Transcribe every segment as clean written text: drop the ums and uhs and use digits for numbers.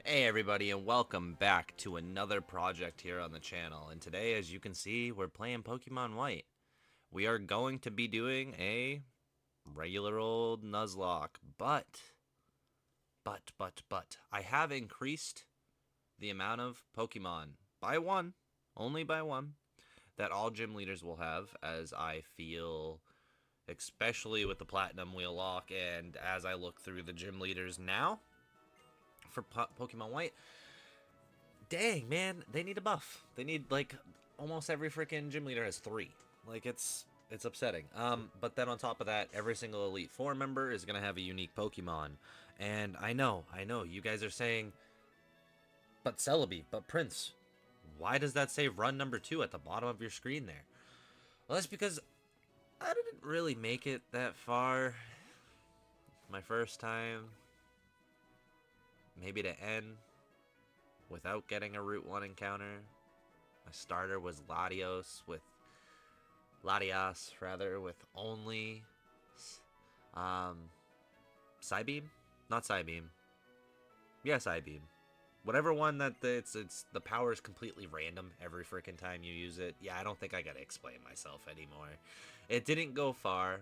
Hey everybody, and welcome back to another project here on the channel. And today, as you can see, we're playing Pokemon White. We are going to be doing a regular old Nuzlocke, but I have increased the amount of Pokemon by one, only by one, that all gym leaders will have, as I feel, especially with the Platinum Wheel Lock, and as I look through the gym leaders now for Pokemon White. Dang, man, they need a buff. They need like almost every freaking gym leader has three. Like it's upsetting. But then on top of that, every single Elite Four member is gonna have a unique Pokemon. And I know, you guys are saying, but Celebi, but Prince. Why does that say run number 2 at the bottom of your screen there? Well, that's because I didn't really make it that far. My first time, maybe to N, without getting a Route 1 encounter. My starter was Latias rather, with only um Psybeam? Not Psybeam. Yeah, Psybeam. Whatever one that it's the power is completely random every freaking time you use it. Yeah, I don't think I gotta explain myself anymore. It didn't go far.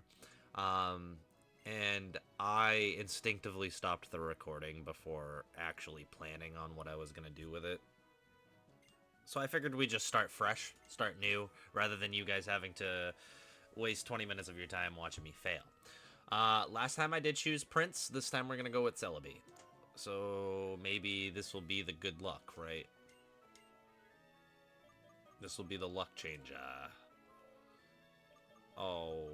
Um and I instinctively stopped the recording before actually planning on what I was gonna do with it. So I figured we'd just start fresh, start new, rather than you guys having to waste 20 minutes of your time watching me fail. Last time I did choose Prince. This time we're going to go with Celebi. So maybe this will be the good luck, right? This will be the luck change. Oh.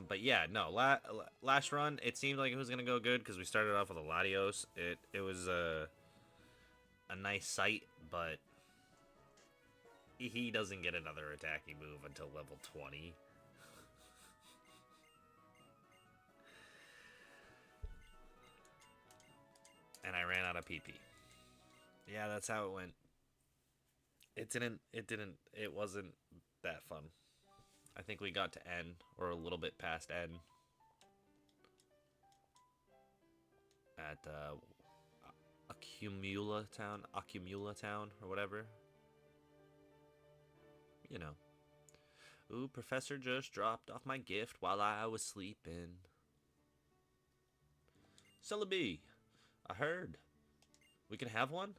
But yeah, no. Last run, it seemed like it was going to go good because we started off with a Latios. It was a nice sight, but he doesn't get another attacking move until level 20. And I ran out of PP. Yeah, that's how it went. It wasn't that fun. I think we got to N, or a little bit past N, at Accumula Town, or whatever. You know. Ooh, Professor just dropped off my gift while I was sleeping. Celebi, I heard. We can have one?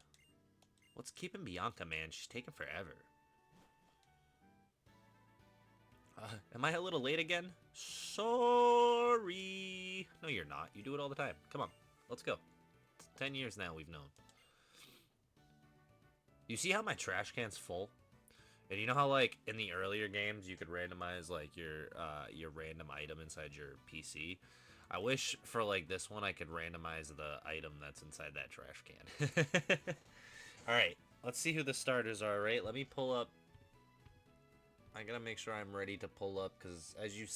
What's keeping Bianca, man? She's taking forever. Am I a little late again? Sorry. No, you're not. You do it all the time. Come on, let's go. 10 years now we've known. You see how my trash can's full? And you know how like in the earlier games you could randomize like your random item inside your PC? I wish for like this one I could randomize the item that's inside that trash can. All right, let's see who the starters are, right? Let me pull up. I gotta make sure I'm ready to pull up because as you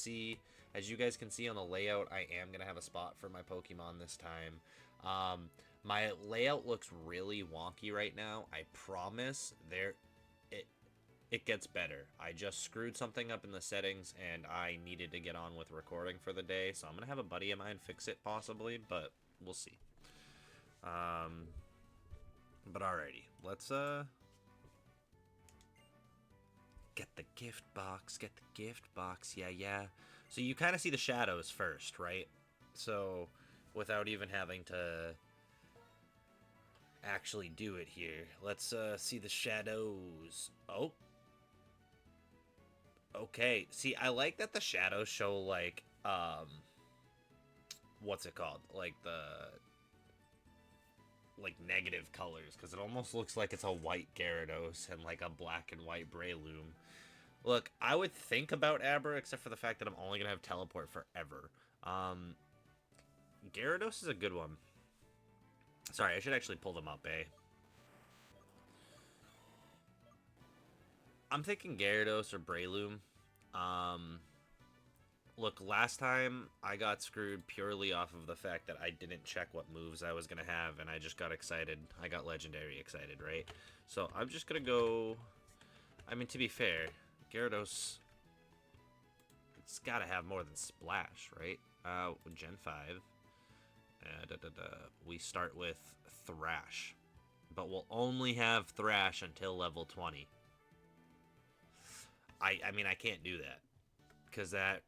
guys can see on the layout, I am gonna have a spot for my Pokemon this time. My layout looks really wonky right now. I promise it it gets better. I just screwed something up in the settings and I needed to get on with recording for the day, so I'm gonna have a buddy of mine fix it possibly, but we'll see. Um, but alrighty, let's get the gift box. Get the gift box. Yeah, yeah. So you kind of see the shadows first, right? So without even having to actually do it here, let's see the shadows. Oh, okay. See, I like that the shadows show like what's it called? Like the like negative colors because it almost looks like it's a white Gyarados and like a black and white Breloom. Look, I would think about Abra except for the fact that I'm only gonna have teleport forever. Gyarados is a good one. Sorry, I should actually pull them up, eh? I'm thinking Gyarados or Breloom. Um, Look, last time I got screwed purely off of the fact that I didn't check what moves I was going to have, and I just got excited. I got Legendary excited, right? So I'm just going to go... I mean, to be fair, Gyarados... It's got to have more than Splash, right? Gen 5. We start with Thrash, but we'll only have Thrash until level 20. I mean, I can't do that because that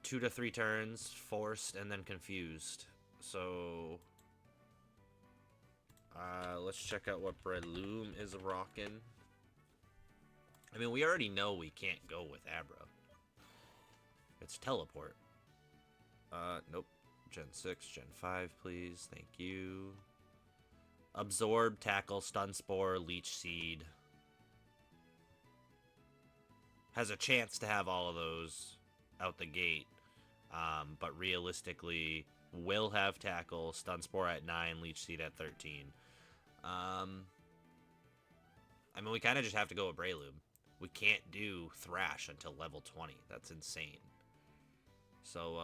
2 to 3 turns forced and then confused. So let's check out what Breloom is rocking. I mean, we already know we can't go with Abra. It's Teleport. Nope. Gen 6, Gen 5, please. Thank you. Absorb, Tackle, Stun Spore, Leech Seed. Has a chance to have all of those out the gate. But realistically, will have Tackle, Stun Spore at 9, Leech Seed at 13. I mean, we kind of just have to go with Breloom. We can't do Thrash until level 20. That's insane. So,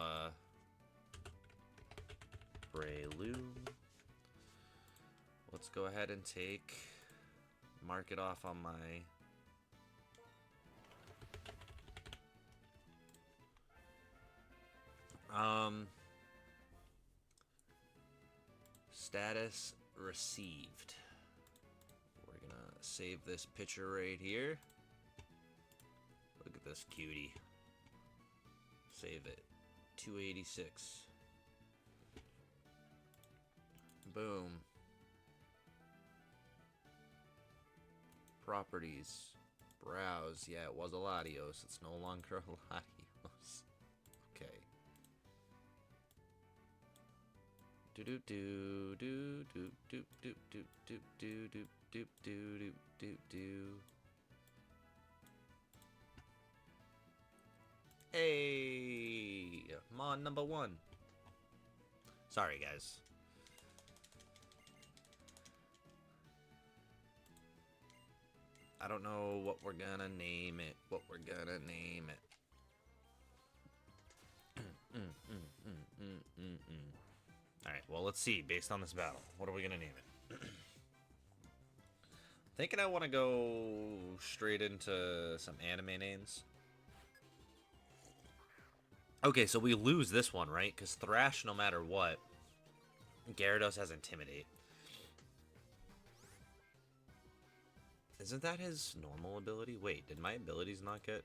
Breloom. Let's go ahead and mark it off on my... Status received. We're gonna save this picture right here. Look at this cutie. Save it. 286. Boom. Properties. Browse. Yeah, it was a Latios. It's no longer a Latios. Okay. Do do do do do do do do do do do do do do do. Hey, Mon number 1. Sorry, guys. I don't know what we're gonna name it. Alright, well, let's see. Based on this battle, what are we gonna name it? Thinking I want to go straight into some anime names. Okay, so we lose this one, right? Because Thrash, no matter what, Gyarados has Intimidate. Isn't that his normal ability? Wait, did my abilities not get...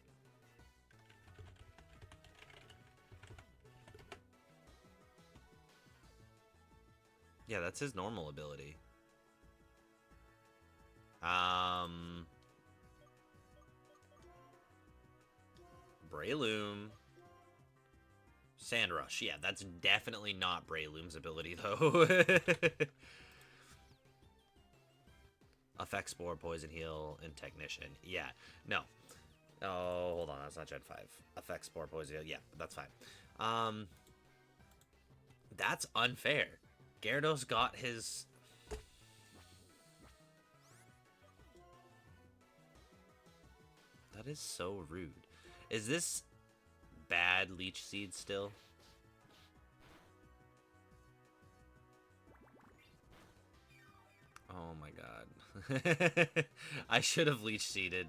Yeah, that's his normal ability. Breloom. Sandrush. Yeah, that's definitely not Breloom's ability, though. Effect Spore, Poison Heal, and Technician. Yeah, no. Oh, hold on, that's not Gen 5. Effect Spore, Poison Heal. Yeah, that's fine. That's unfair. Gyarados got his... That is so rude. Is this bad Leech Seed still? Oh my god. I should have Leech Seeded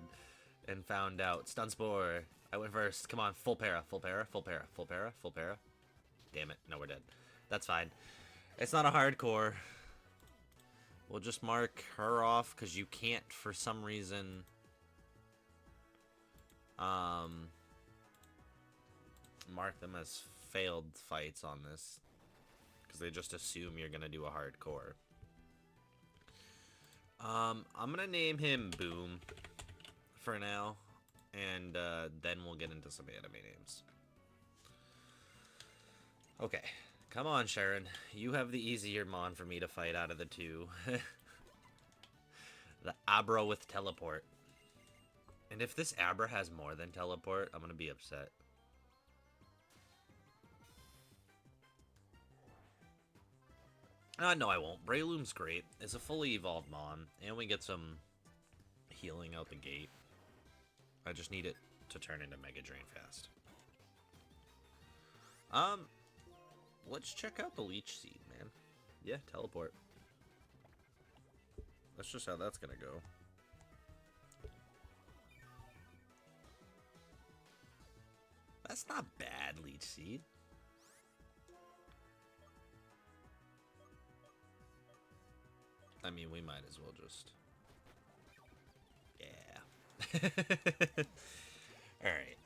and found out. Stun Spore. I went first. Come on, full para, full para, full para, full para, full para. Damn it. No, we're dead. That's fine. It's not a hardcore. We'll just mark her off because you can't, for some reason, mark them as failed fights on this because they just assume you're gonna do a hardcore. I'm gonna name him Boom for now, and then we'll get into some anime names. Okay, come on, Sharon. You have the easier Mon for me to fight out of the two. The Abra with Teleport. And if this Abra has more than Teleport, I'm gonna be upset. No, I won't. Breloom's great. It's a fully evolved Mon, and we get some healing out the gate. I just need it to turn into Mega Drain fast. Let's check out the Leech Seed, man. Yeah, Teleport. That's just how that's gonna go. That's not bad, Leech Seed. I mean, we might as well just... Yeah. Alright.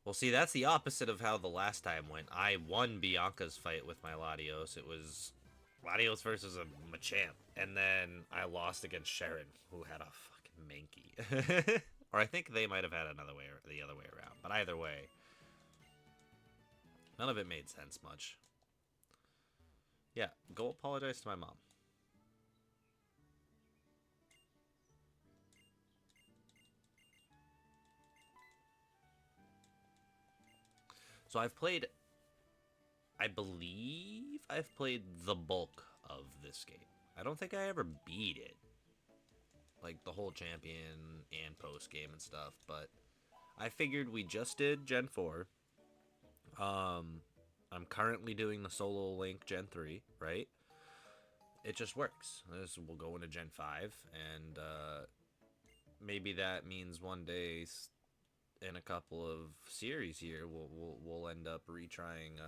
Well, see, that's the opposite of how the last time went. I won Bianca's fight with my Latios. It was Latios versus a Machamp. And then I lost against Sharon, who had a fucking Mankey. Or I think they might have had the other way around. But either way, none of it made sense much. Yeah, go apologize to my mom. So I believe I've played the bulk of this game. I don't think I ever beat it. Like the whole champion and post game and stuff, but I figured we just did Gen 4. I'm currently doing the solo Link Gen 3, right? It just works. We'll go into Gen 5, and maybe that means one day in a couple of series here, we'll end up retrying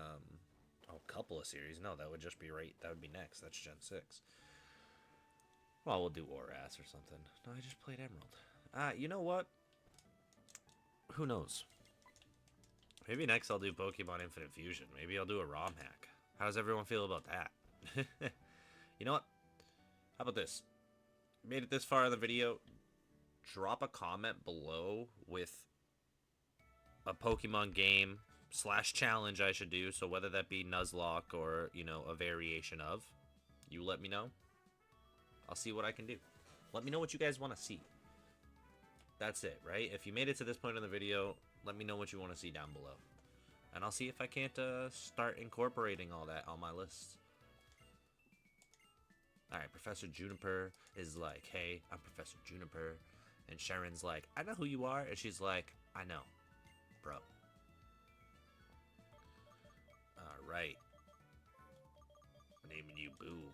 a couple of series. No, that would just be right. That would be next. That's Gen 6. Well, we'll do Oras or something. No, I just played Emerald. You know what? Who knows? Maybe next I'll do Pokemon Infinite Fusion. Maybe I'll do a ROM hack. How does everyone feel about that? You know what? How about this? Made it this far in the video. Drop a comment below with a Pokemon game / challenge I should do. So whether that be Nuzlocke or, you know, a variation of, you let me know. I'll see what I can do. Let me know what you guys want to see. That's it, right? If you made it to this point in the video, let me know what you want to see down below. And I'll see if I can't start incorporating all that on my lists. Alright, Professor Juniper is like, hey, I'm Professor Juniper. And Sharon's like, I know who you are. And she's like, I know, bro. Alright. Naming you Boom.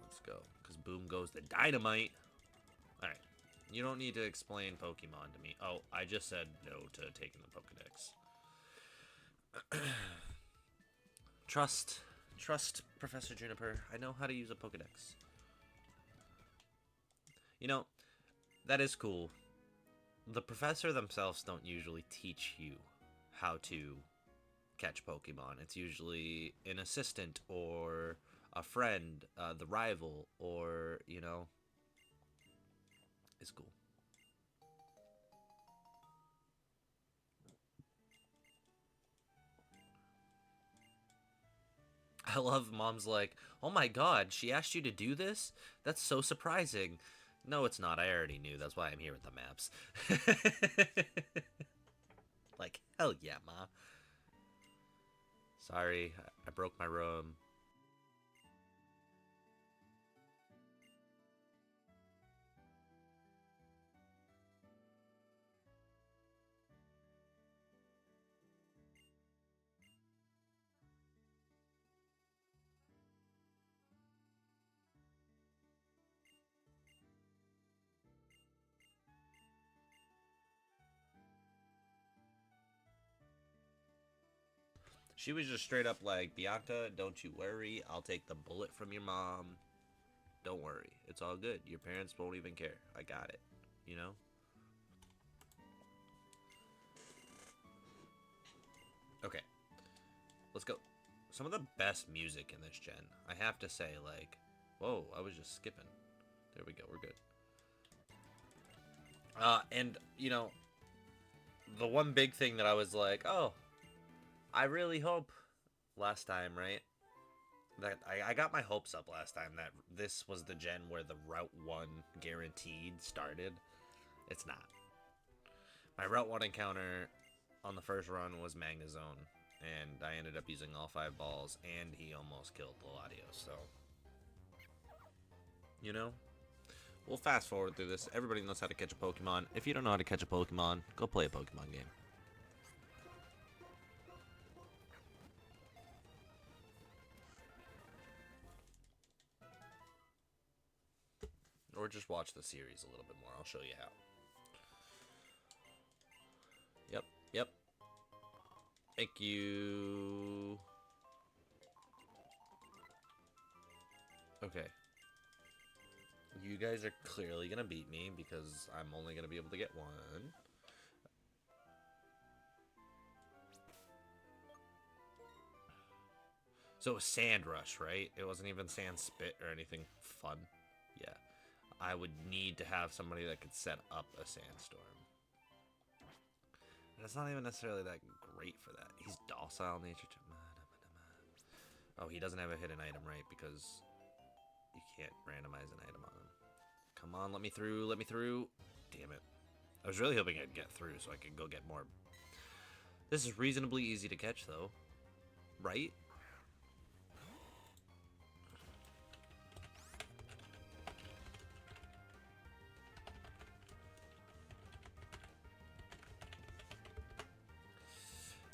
Let's go. Because Boom goes to Dynamite. Alright. You don't need to explain Pokemon to me. Oh, I just said no to taking the Pokedex. Trust Professor Juniper. I know how to use a Pokedex. You know, that is cool. The professor themselves don't usually teach you how to catch Pokemon. It's usually an assistant or a friend, the rival, or, you know, it's cool. I love Mom's like, oh my god, she asked you to do this? That's so surprising. No, it's not. I already knew. That's why I'm here with the maps. Like, hell yeah, Ma. Sorry, I broke my room. She was just straight up like, Bianca, don't you worry. I'll take the bullet from your mom. Don't worry. It's all good. Your parents won't even care. I got it. You know? Okay. Let's go. Some of the best music in this gen. I have to say, like, whoa, I was just skipping. There we go. We're good. And, you know, the one big thing that I was like, oh, I really hope last time, right? That I got my hopes up last time that this was the gen where the Route 1 guaranteed started. It's not. My Route 1 encounter on the first run was Magnezone, and I ended up using all 5 balls, and he almost killed the Latios, so... You know? We'll fast forward through this. Everybody knows how to catch a Pokemon. If you don't know how to catch a Pokemon, go play a Pokemon game. Or just watch the series a little bit more. I'll show you how. Yep. Thank you. Okay. You guys are clearly gonna beat me because I'm only gonna be able to get one. So it was Sand Rush, right? It wasn't even Sand Spit or anything fun. Yeah. I would need to have somebody that could set up a Sandstorm. And it's not even necessarily that great for that. He's docile nature. Oh, he doesn't have a hidden item, right? Because you can't randomize an item on him. Come on, let me through, let me through. Damn it. I was really hoping I'd get through so I could go get more. This is reasonably easy to catch, though. Right?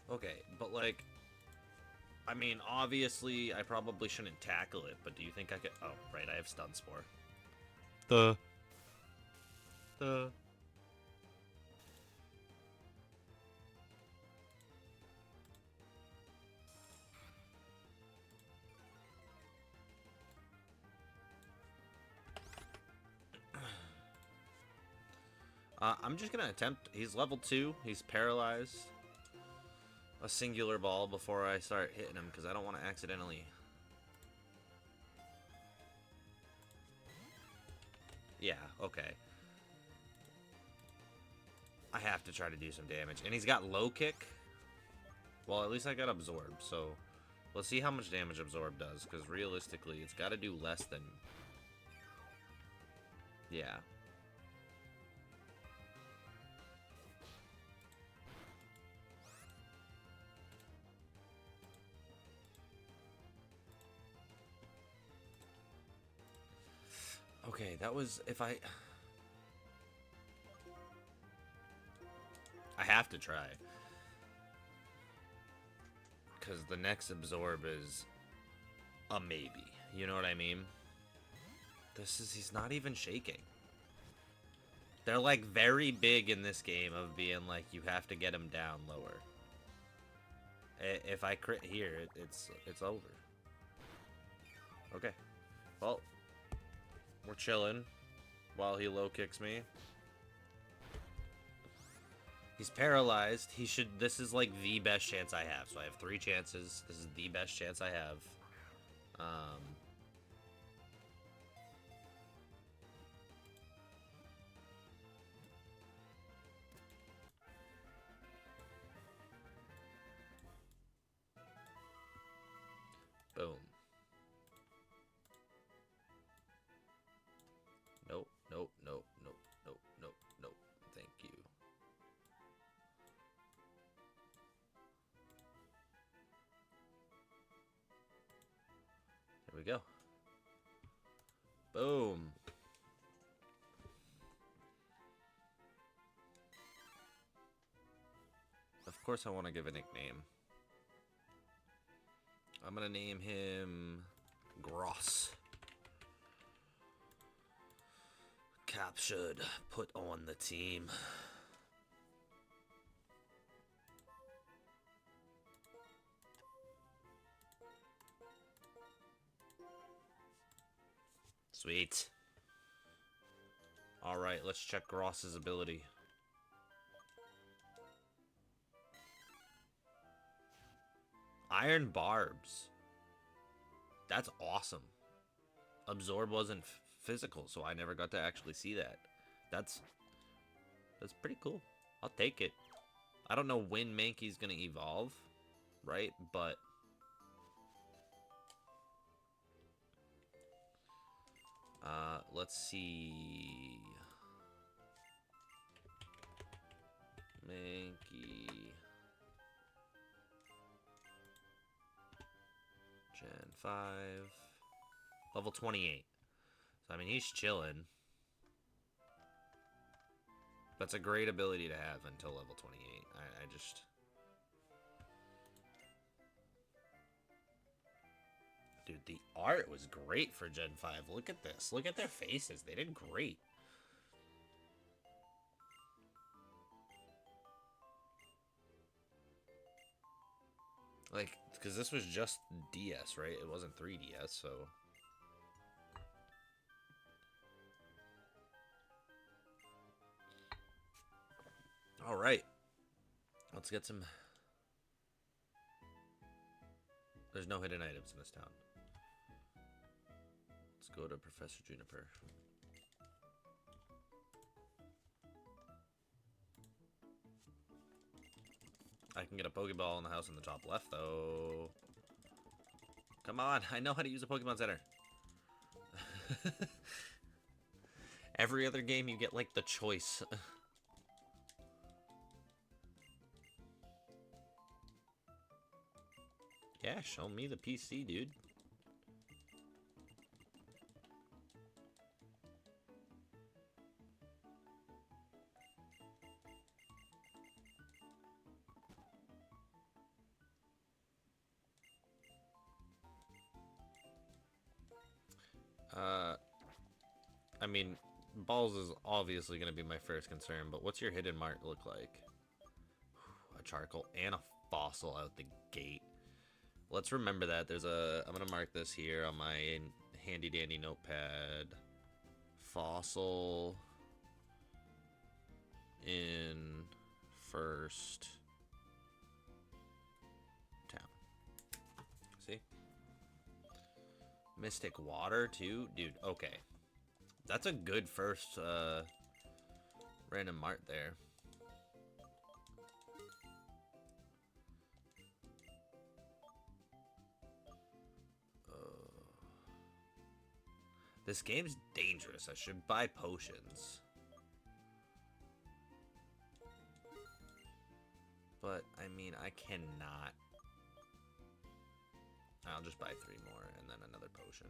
Okay, but like, I mean, obviously, I probably shouldn't tackle it, but do you think I could? Oh, right, I have Stun Spore. The. I'm just gonna attempt. He's level 2. He's paralyzed. A singular ball before I start hitting him because I don't want to accidentally. Yeah, okay. I have to try to do some damage. And he's got low kick. Well, at least I got Absorb, so let's see how much damage Absorb does, because realistically, it's got to do less than... Yeah. Okay, that was... If I have to try. Because the next Absorb is a maybe. You know what I mean? He's not even shaking. They're like very big in this game of being like, you have to get him down lower. If I crit here, it's over. Okay. Well, we're chilling while he low kicks me. He's paralyzed. He should... This is like the best chance I have. So I have 3 chances. This is the best chance I have. Boom. Nope, nope, nope, nope, nope, nope, nope. Thank you. Here we go. Boom. Of course I want to give a nickname. I'm going to name him Gross. Captured. Put on the team. Sweet. Alright, let's check Gross's ability. Iron Barbs. That's awesome. Absorb wasn't physical, so I never got to actually see that. That's pretty cool. I'll take it. I don't know when Mankey's gonna evolve, right? But let's see. Mankey Gen 5 level 28. So I mean he's chilling. That's a great ability to have until level 28. I just... Dude, the art was great for Gen 5. Look at this. Look at their faces. They did great. Like, because this was just DS, right? It wasn't 3DS, so... All right, let's get some. There's no hidden items in this town. Let's go to Professor Juniper. I can get a Pokeball in the house in the top left, though. Come on, I know how to use a Pokemon Center. Every other game, you get, like, the choice. Yeah, show me the PC, dude. I mean, balls is obviously going to be my first concern, but what's your hidden mark look like? A charcoal and a fossil out the gate. Let's remember that. I'm going to mark this here on my handy dandy notepad. Fossil in first town. See? Mystic water too? Dude, okay. That's a good first random mart there. This game's dangerous. I should buy potions. But, I mean, I cannot. I'll just buy 3 more and then another potion.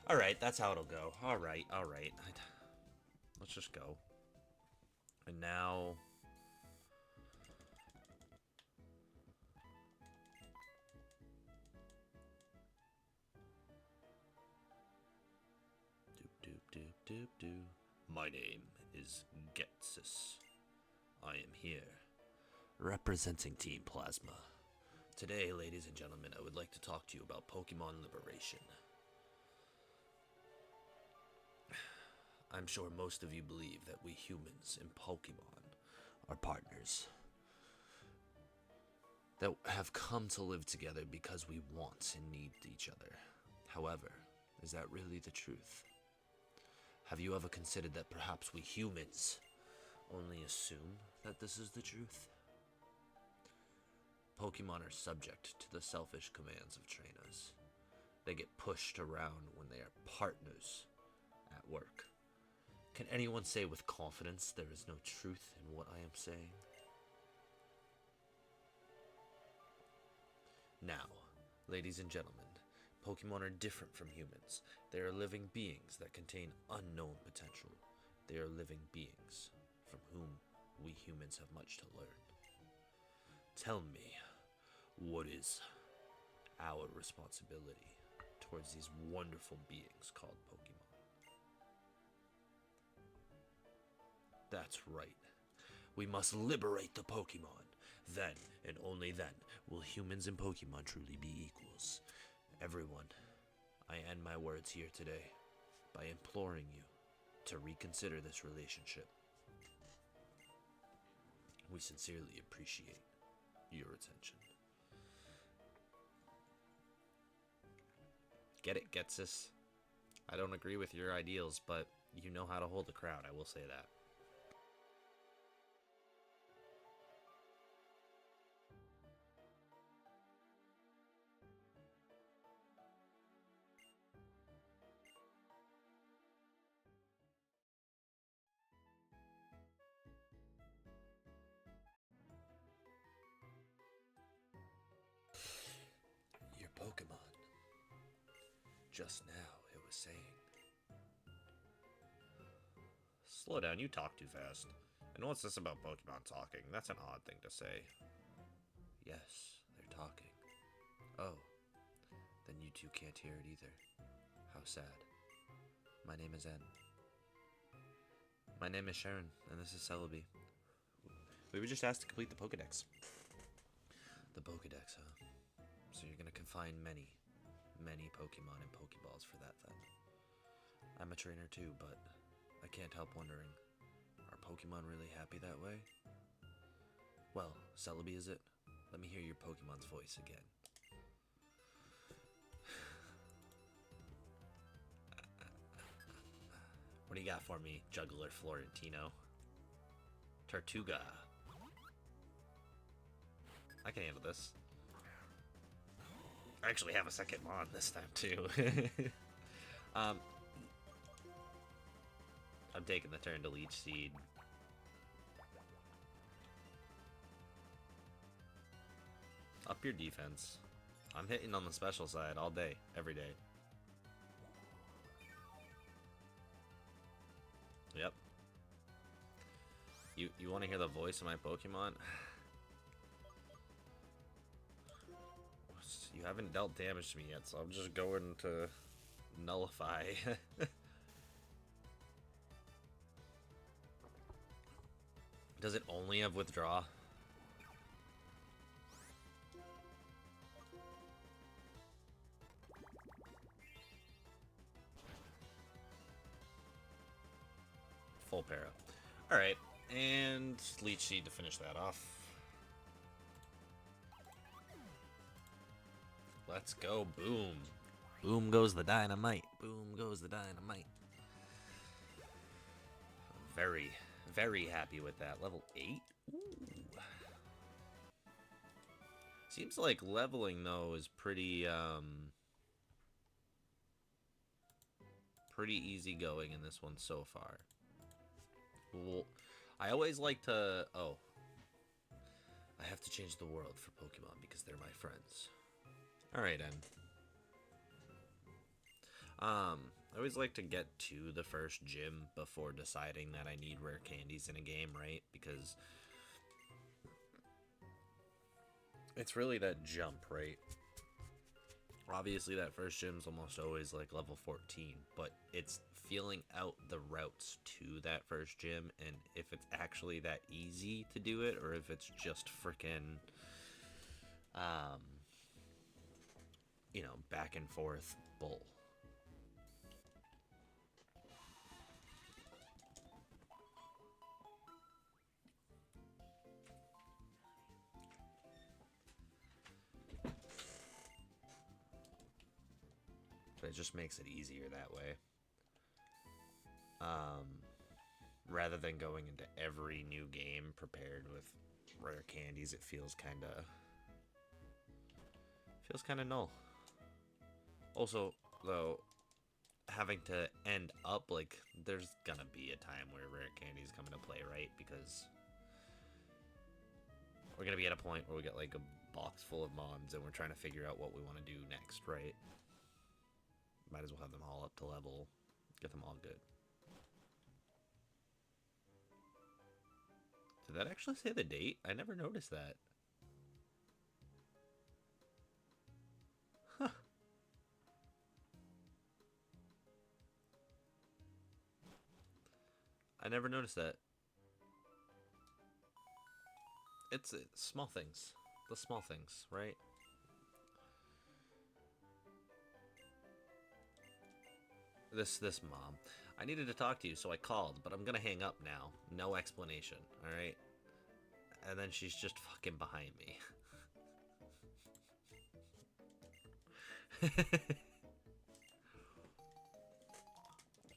Alright, that's how it'll go. Alright. Let's just go. And now... My name is Getsis. I am here, representing Team Plasma. Today, ladies and gentlemen, I would like to talk to you about Pokemon Liberation. I'm sure most of you believe that we humans in Pokemon are partners. That have come to live together because we want and need each other. However, is that really the truth? Have you ever considered that perhaps we humans only assume that this is the truth? Pokemon are subject to the selfish commands of trainers. They get pushed around when they are partners at work. Can anyone say with confidence there is no truth in what I am saying? Now, ladies and gentlemen, Pokemon are different from humans. They are living beings that contain unknown potential. They are living beings from whom we humans have much to learn. Tell me, what is our responsibility towards these wonderful beings called Pokemon? That's right. We must liberate the Pokemon. Then, and only then, will humans and Pokemon truly be equals. Everyone, I end my words here today by imploring you to reconsider this relationship. We sincerely appreciate your attention. Get it, Getsis? I don't agree with your ideals, but you know how to hold a crowd, I will say that. Your Pokemon. Just now, it was saying. Slow down, you talk too fast. And what's this about Pokemon talking? That's an odd thing to say. Yes, they're talking. Oh, then you two can't hear it either. How sad. My name is N. My name is Sharon, and this is Celebi. We were just asked to complete the Pokedex. The Pokedex, huh? So you're gonna confine many Pokemon and Pokeballs for that then. I'm a trainer too, but I can't help wondering, are Pokemon really happy that way? Well, Celebi, is it? Let me hear your Pokemon's voice again. What do you got for me, Juggler Florentino? Tortuga. I can handle this. I actually have a second Mon this time, too. I'm taking the turn to Leech Seed. Up your defense. I'm hitting on the special side all day, every day. Yep. You want to hear the voice of my Pokemon? You haven't dealt damage to me yet, so I'm just going to nullify. Does it only have withdraw? Full para. Alright, and Leech Seed to finish that off. Let's go, boom. Boom goes the dynamite. Boom goes the dynamite. Very, very happy with that. Level 8? Ooh. Seems like leveling, though, is pretty, pretty easy going in this one so far. Well, I always like to... Oh. I have to change the world for Pokemon because they're my friends. Alright, then. I always like to get to the first gym before deciding that I need rare candies in a game, right? Because it's really that jump, right? Obviously, that first gym's almost always like level 14, but it's feeling out the routes to that first gym, and if it's actually that easy to do it, or if it's just freaking, you know, back and forth bull. But it just makes it easier that way. Rather than going into every new game prepared with rare candies, it feels kind of null. Also, though, having to end up, like, there's gonna be a time where rare candies come into play, right? Because we're gonna be at a point where we got like a box full of mons and we're trying to figure out what we want to do next, right? Might as well have them all up to level, get them all good. Did that actually say the date? I never noticed that. Huh. I never noticed that. It's small things. The small things, right? This mom. I needed to talk to you, so I called, but I'm gonna hang up now. No explanation, alright? And then she's just fucking behind me.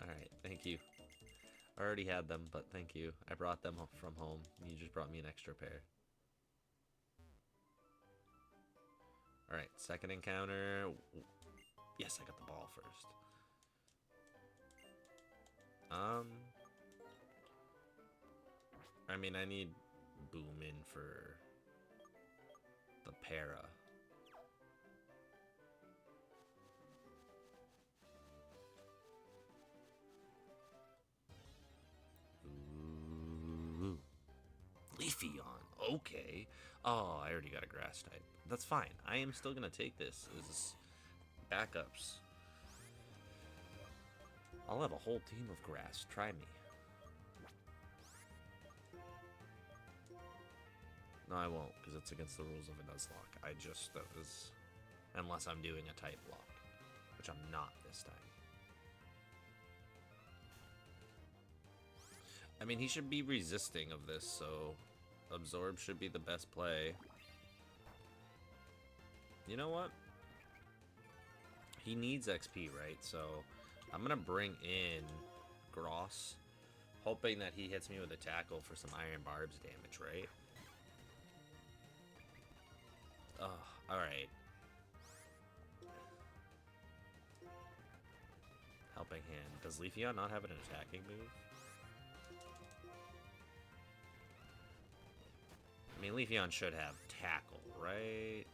Alright, thank you. I already had them, but thank you. I brought them from home. You just brought me an extra pair. Alright, second encounter. Yes, I got the ball first. I mean, I need Boom in for the para. Ooh. Leafeon. Okay. Oh, I already got a grass type. That's fine. I am still gonna take this as backups. I'll have a whole team of grass. Try me. No, I won't, because it's against the rules of a Nuzlocke. That was... Unless I'm doing a type block, which I'm not this time. I mean, he should be resisting of this, so... Absorb should be the best play. You know what? He needs XP, right? So I'm gonna bring in Gross, hoping that he hits me with a tackle for some Iron Barbs damage, right? Oh, alright. Helping Hand. Does Leafeon not have an attacking move? I mean, Leafeon should have tackle, right?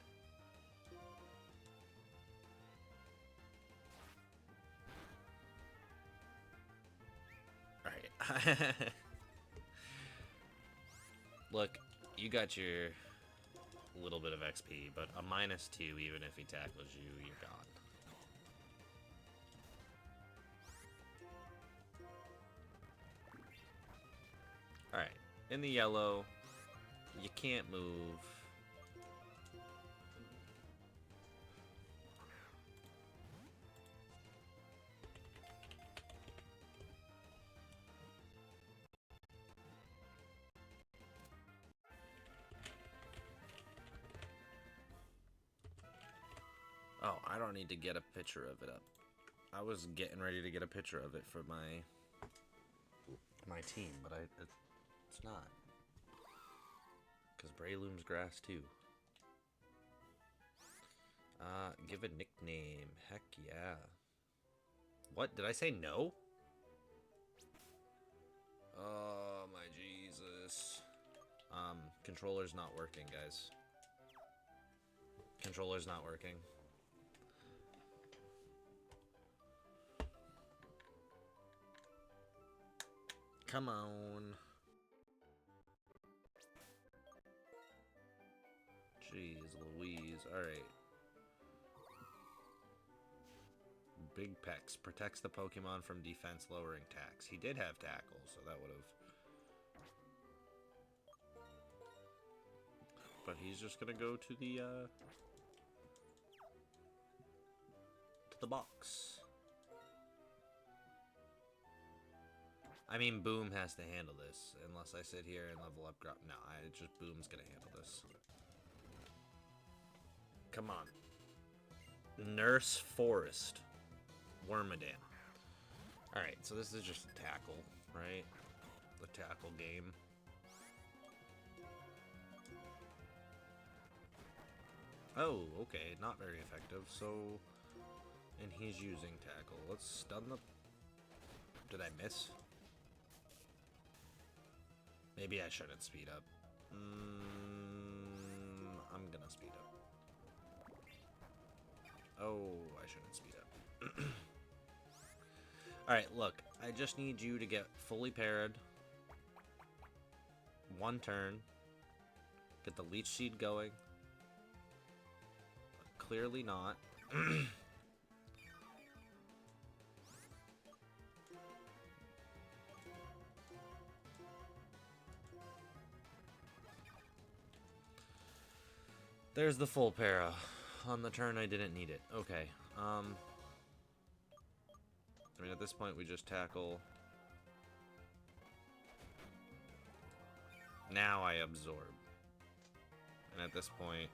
Alright. Look, you got your little bit of XP, but a -2, even if he tackles you, you're gone. Alright, in the yellow, you can't move. Oh, I don't need to get a picture of it up. I was getting ready to get a picture of it for my team, but it's not. Because Breloom's grass too. Give a nickname. Heck yeah. What? Did I say no? Oh my Jesus. Controller's not working, guys. Controller's not working. Come on. Jeez Louise. Alright. Big Pex protects the Pokemon from defense lowering tax. He did have tackle, so that would have... But he's just gonna go to the box. I mean, Boom has to handle this, unless I sit here and level up. No, just Boom's gonna handle this. Come on. Nurse Forest. Wormadam. Alright, so this is just a tackle, right? The tackle game. Oh, okay, not very effective, so... And he's using tackle. Let's stun the... Did I miss? Maybe I shouldn't speed up. I'm gonna speed up. Oh, I shouldn't speed up. Alright, look. I just need you to get fully parried. One turn. Get the Leech Seed going. But clearly not. There's the full para. On the turn I didn't need it. Okay. I mean, at this point we just tackle. Now I absorb. And at this point,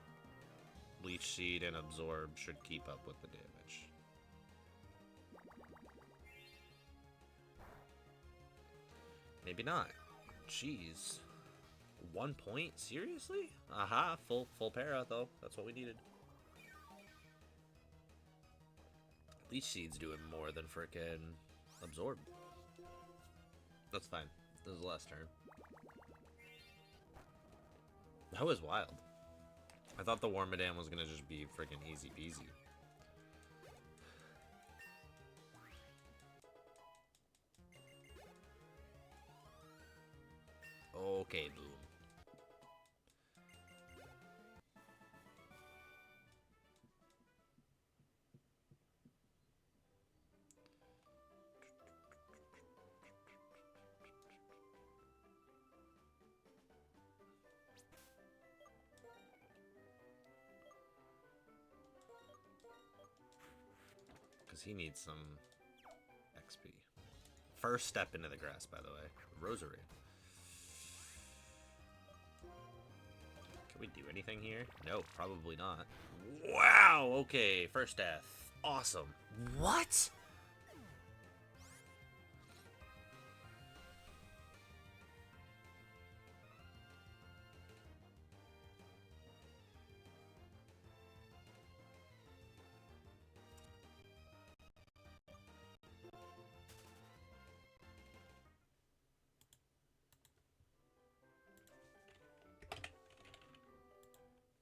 Leech Seed and Absorb should keep up with the damage. Maybe not. Jeez. 1 point? Seriously? Aha, full para though. That's what we needed. Leech Seed's doing more than frickin' Absorb. That's fine. This is the last turn. That was wild. I thought the Wormadam was gonna just be frickin' easy peasy. Okay, Boom. Because he needs some XP. First step into the grass, by the way. Rosary. Can we do anything here? No, probably not. Wow, okay, first death. Awesome. What?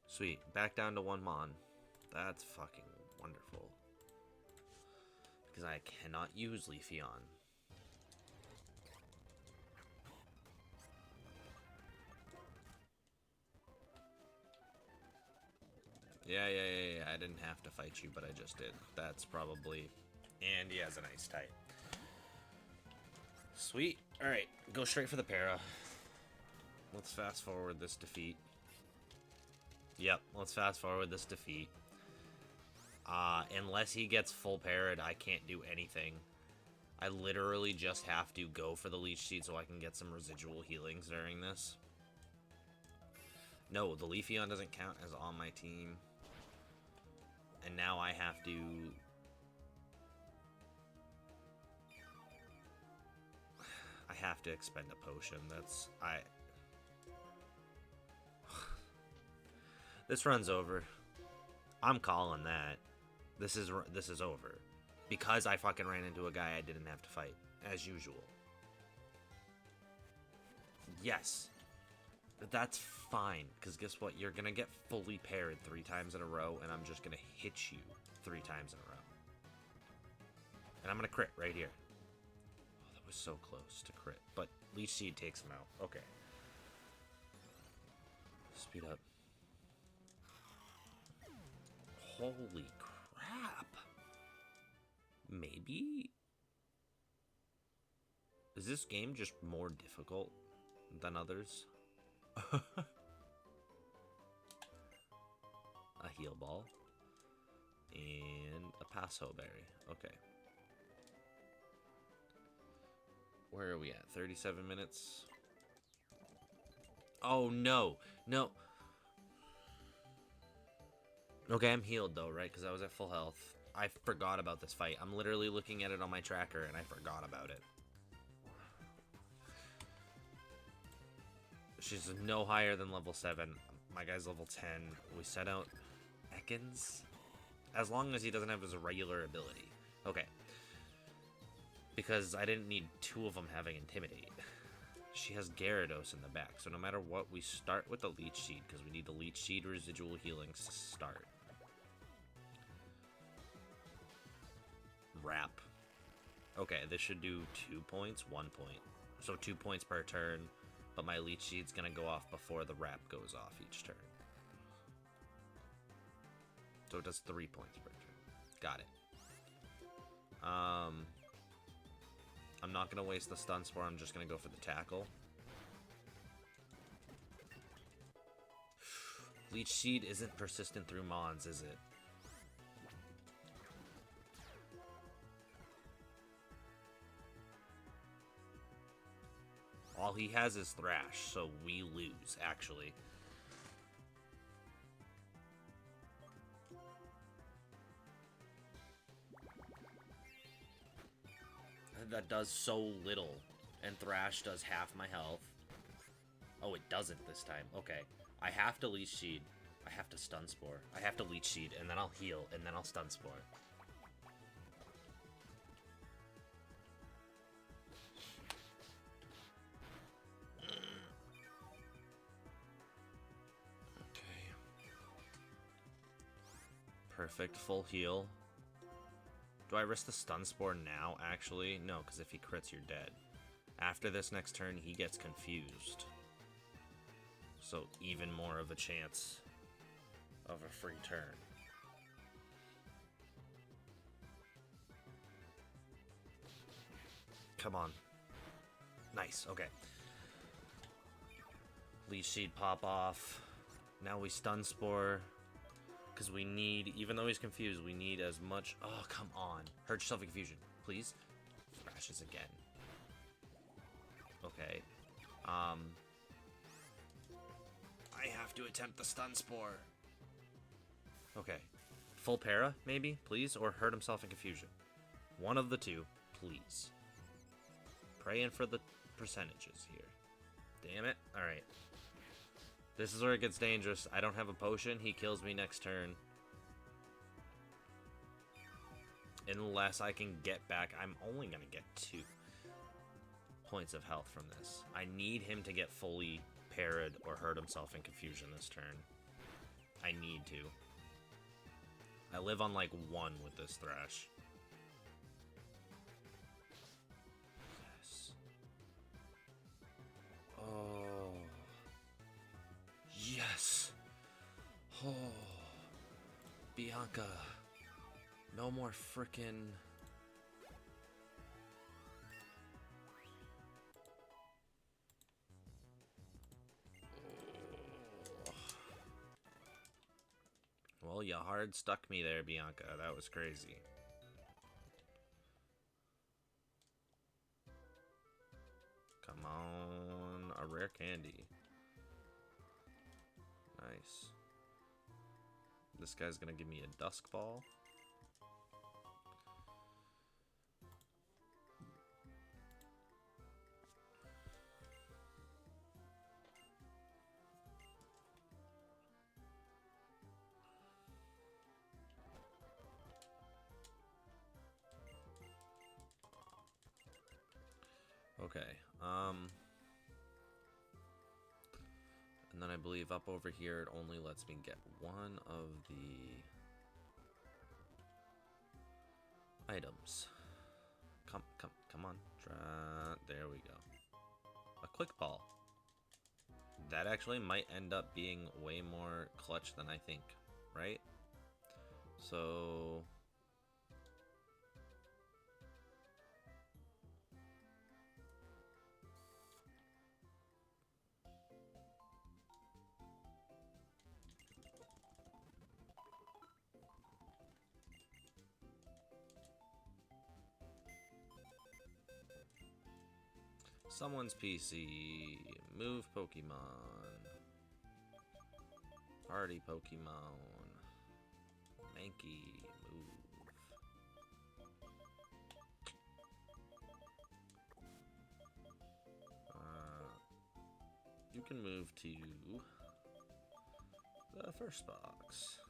Sweet. Back down to 1 Mon. That's fucking wonderful. Because I cannot use Leafeon. Yeah. I didn't have to fight you, but I just did. That's probably... And he has an Ice type. Sweet. Alright, go straight for the para. Let's fast forward this defeat. Yep, let's fast forward this defeat. Unless he gets full parried, I can't do anything. I literally just have to go for the Leech Seed so I can get some residual healings during this. No, the Leafeon doesn't count as on my team. And now I have to... I have to expend a potion. That's... This run's over. I'm calling that. This is over. Because I fucking ran into a guy I didn't have to fight. As usual. Yes. But that's fine. Because guess what? You're going to get fully parried 3 times in a row. And I'm just going to hit you 3 times in a row. And I'm going to crit right here. Oh, that was so close to crit. But Leech Seed takes him out. Okay. Speed up. Holy crap. Maybe? Is this game just more difficult than others? A heal ball. And a Passo berry. Okay. Where are we at? 37 minutes? Oh, no. No. Okay, I'm healed though, right? Because I was at full health. I forgot about this fight. I'm literally looking at it on my tracker and I forgot about it. She's no higher than level 7. My guy's level 10. We set out Ekans. As long as he doesn't have his regular ability. Okay. Because I didn't need 2 of them having Intimidate. She has Gyarados in the back. So no matter what, we start with the Leech Seed. Because we need the Leech Seed residual healings to start. Wrap. Okay, this should do 2 points, 1 point. So 2 points per turn, but my Leech Seed's gonna go off before the wrap goes off each turn. So it does 3 points per turn. Got it. I'm not gonna waste the Stun Spore, I'm just gonna go for the Tackle. Leech Seed isn't persistent through Mons, is it? All he has is Thrash, so we lose, actually. That does so little, and Thrash does half my health. Oh, it doesn't this time. Okay. I have to Leech Seed. I have to Stun Spore. I have to Leech Seed, and then I'll heal, and then I'll Stun Spore. Perfect, full heal. Do I risk the Stun Spore now, actually? No, because if he crits, you're dead. After this next turn, he gets confused. So even more of a chance of a free turn. Come on. Nice, okay. Leech Seed pop off. Now we Stun Spore. Because we need, even though he's confused, we need as much... Oh, come on. Hurt yourself in confusion, please. Thrashes again. Okay. I I have to attempt the stun spore. Okay. Full para, maybe, please? Or hurt himself in confusion. One of the two, please. Praying for the percentages here. Damn it. Alright. This is where it gets dangerous. I don't have a potion. He kills me next turn. Unless I can get back. I'm only going to get 2 points of health from this. I need him to get fully parried or hurt himself in confusion this turn. I need to. I live on like 1 with this Thrash. Yes. Oh. Yes. Oh. Bianca. No more frickin'... Well, you hard stuck me there, Bianca. That was crazy. Come on. A rare candy. Nice. This guy's gonna give me a Dusk Ball. Okay, and then I believe up over here it only lets me get 1 of the items. Come on. There we go. A Quick Ball. That actually might end up being way more clutch than I think, right? So... Someone's PC. Move Pokemon. Party Pokemon. Mankey. Move. You can move to the first box.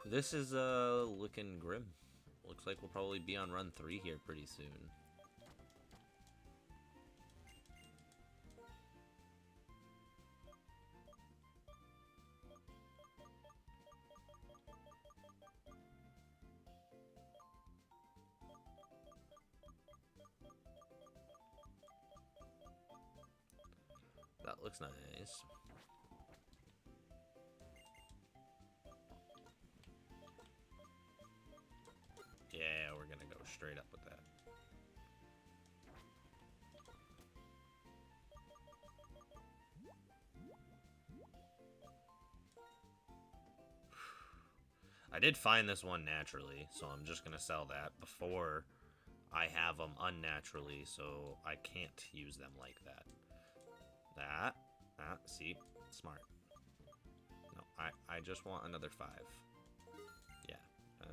This is looking grim. Looks like we'll probably be on run 3 here pretty soon. That looks nice. Yeah, we're gonna go straight up with that. I did find this one naturally, so I'm just gonna sell that before I have them unnaturally, so I can't use them like that. See? Smart. No, I just want another 5. Yeah,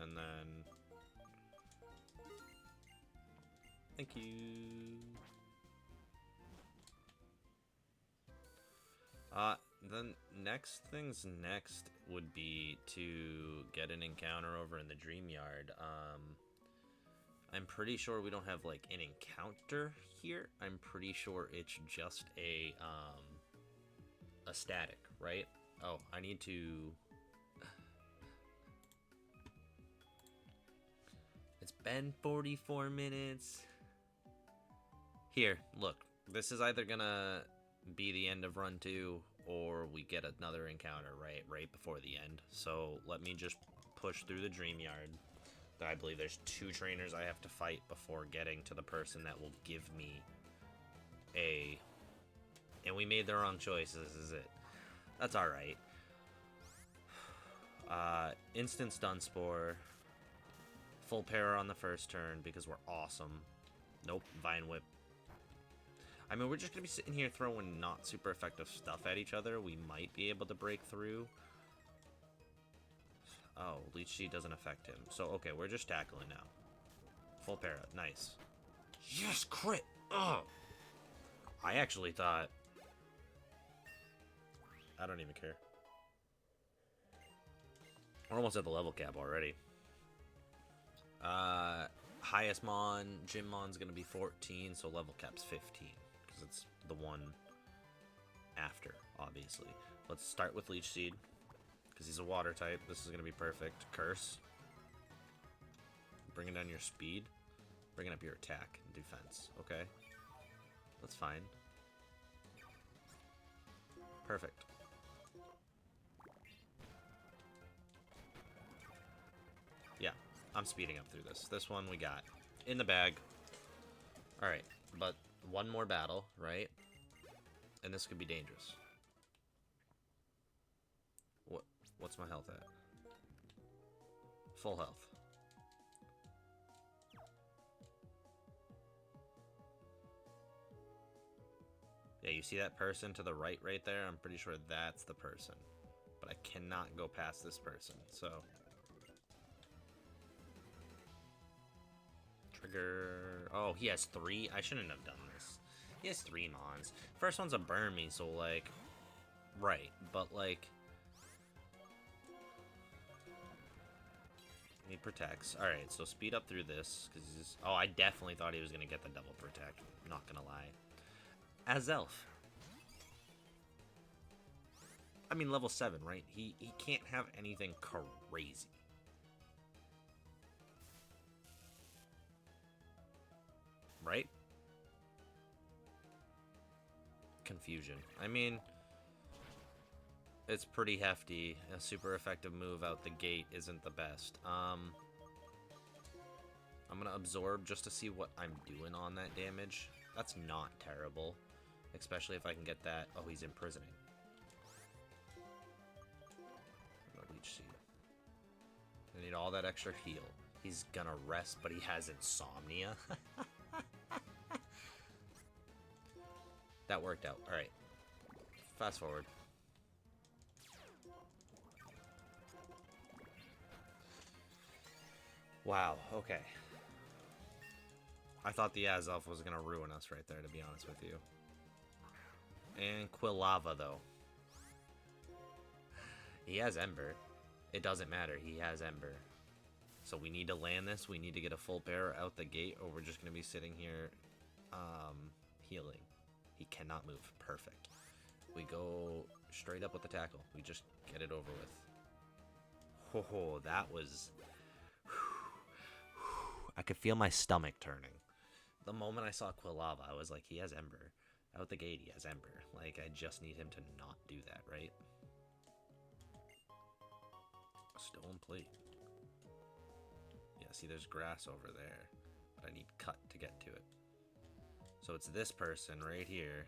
and then... Thank you. Then next things next would be to get an encounter over in the Dream Yard. I'm pretty sure we don't have like an encounter here. I'm pretty sure it's just a static, right? Oh, I need to... It's been 44 minutes. Here, look. This is either gonna be the end of run 2, or we get another encounter right before the end. So let me just push through the Dream Yard. I believe there's 2 trainers I have to fight before getting to the person that will give me a... And we made the wrong choice. This is it. That's alright. Instant Stun Spore. Full para on the first turn because we're awesome. Nope, Vine Whip. I mean, we're just going to be sitting here throwing not super effective stuff at each other. We might be able to break through. Oh, Leech Seed doesn't affect him. So, okay, we're just tackling now. Full para. Nice. Yes, crit! Oh! I actually thought... I don't even care. We're almost at the level cap already. Highest Mon, Gym Mon's gonna be 14, so level cap's 15. Because it's the one after, obviously. Let's start with Leech Seed. Because he's a water type. This is gonna be perfect. Curse. Bringing down your speed. Bringing up your attack and defense. Okay. That's fine. Perfect. Yeah, I'm speeding up through this. This one we got in the bag. Alright, but one more battle, right? And this could be dangerous. What's my health at? Full health. Yeah, you see that person to the right there? I'm pretty sure that's the person. But I cannot go past this person, so... Trigger... Oh, he has 3? I shouldn't have done this. He has 3 Mons. First one's a Burmy, so, like... Right, but, like... He protects. Alright, so speed up through this. Cause he's... Oh, I definitely thought he was going to get the double protect. Not going to lie. Azelf. I mean, level 7, right? He can't have anything crazy. Right? Confusion. I mean, it's pretty hefty. A super effective move out the gate isn't the best. I'm going to absorb just to see what I'm doing on that damage. That's not terrible. Especially if I can get that... Oh, he's imprisoning. Leech Seed. I need all that extra heal. He's gonna rest, but he has insomnia. That worked out. Alright. Fast forward. Wow, okay. I thought the Azelf was gonna ruin us right there, to be honest with you. And Quilava, though. He has Ember. It doesn't matter. He has Ember. So we need to land this. We need to get a full pair out the gate, or we're just going to be sitting here healing. He cannot move. Perfect. We go straight up with the tackle. We just get it over with. Oh, that was... I could feel my stomach turning. The moment I saw Quilava, I was like, he has Ember. Out the gate, he has Ember. Like, I just need him to not do that, right? Stone plate. Yeah, see, there's grass over there. But I need cut to get to it. So it's this person right here.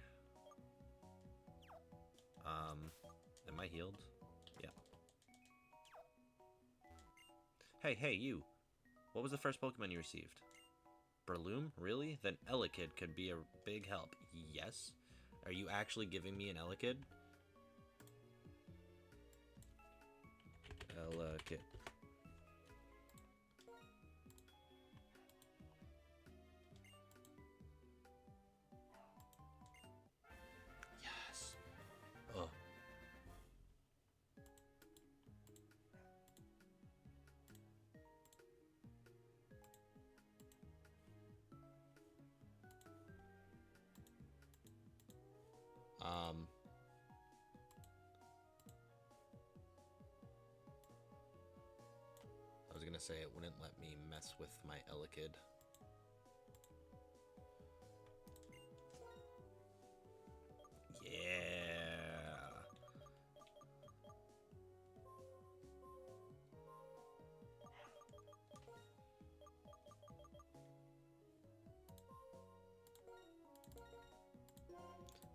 Am I healed? Yeah. Hey, you. What was the first Pokemon you received? Breloom? Really? Then Elekid could be a big help. Yes? Are you actually giving me an Elekid? Elekid. Yes. Ugh. I was gonna say it wouldn't let me mess with my Elekid. Yeah.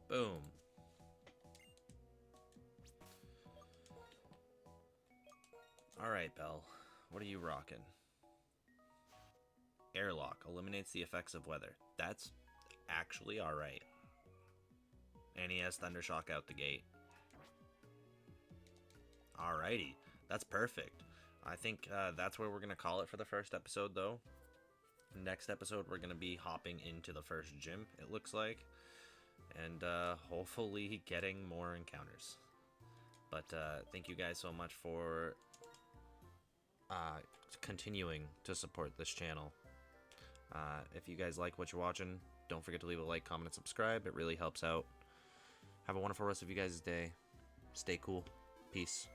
Boom. Alright, Belle. What are you rocking? Airlock eliminates the effects of weather. That's actually alright. And he has Thundershock out the gate. Alrighty, that's perfect. I think that's where we're going to call it for the first episode, though. Next episode, we're going to be hopping into the first gym, it looks like. And hopefully getting more encounters. But thank you guys so much for continuing to support this channel. If you guys like what you're watching, don't forget to leave a like, comment, and subscribe. It really helps out. Have a wonderful rest of you guys' day. Stay cool. Peace.